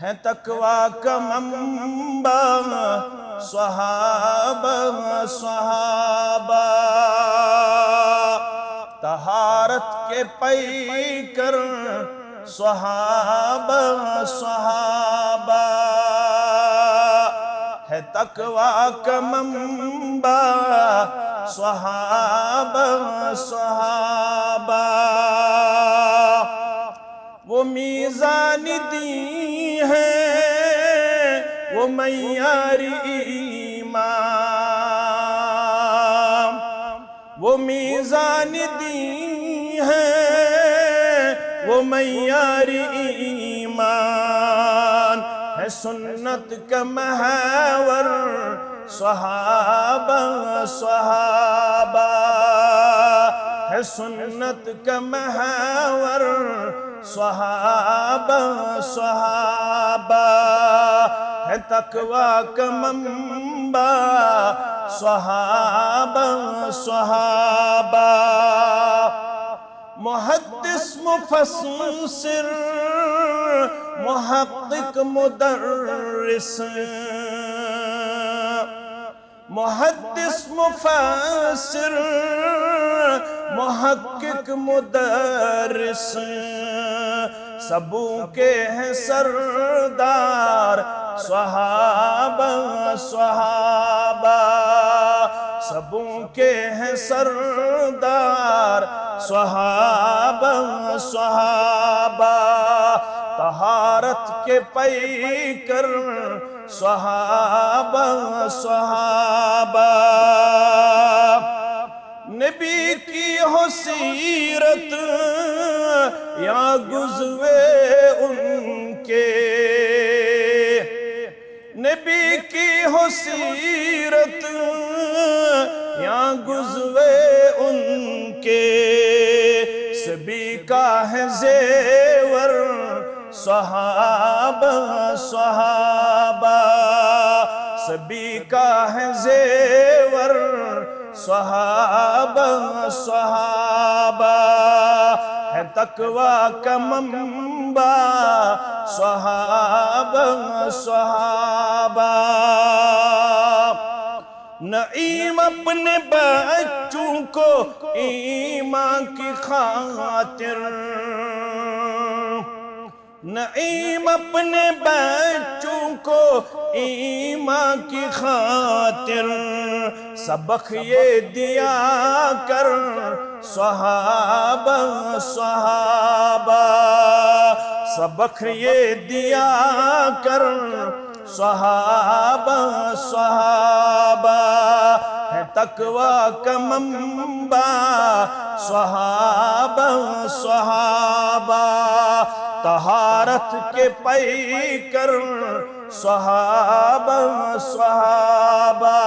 ہے تقوی کا منبع صحابہ صحابہ، طہارت کے پیکر صحابہ صحابہ، ہے تقوی کا منبع صحابہ صحابہ، وہ میزان دین ہے وہ معیار ایمان، وہ میزان دین ہے وہ معیار ایمان، ہے سنت کا محور صحابہ صحابہ، ہے سنت کا محور صحابہ صحابہ، ہے تقوی کا منبع صحابہ صحابہ، محدث مفسر محقق مدرس، محدث مفسر محقق مدرس، سبوں کے ہیں سردار صحابہ صحابہ، سبوں کے ہیں سردار صحابہ صحابہ، طہارت کے پیکر صحابہ صحابہ، نبی کی ہو سیرت یا غزوے ان کے، نبی کی ہو سیرت یا غزوے ان کے، سبھی کا ہے زیور صحابہ صحابہ، سبھی کا ہے زیور صحابہ صحابہ، ہے تقوی کا منبع صحابہ صحابہ، نعیم اپنے بچوں کو ایمان کی خاطر، نعیم اپنے بچوں کو ایمان کی خاطر، سبق یہ دیا کر صحابہ صحابہ، سبق یہ دیا کر صحابہ صحابہ، ہے تقوی کا منبع صحابہ صحابہ، طہارت کے پیکر صحابہ صحابہ،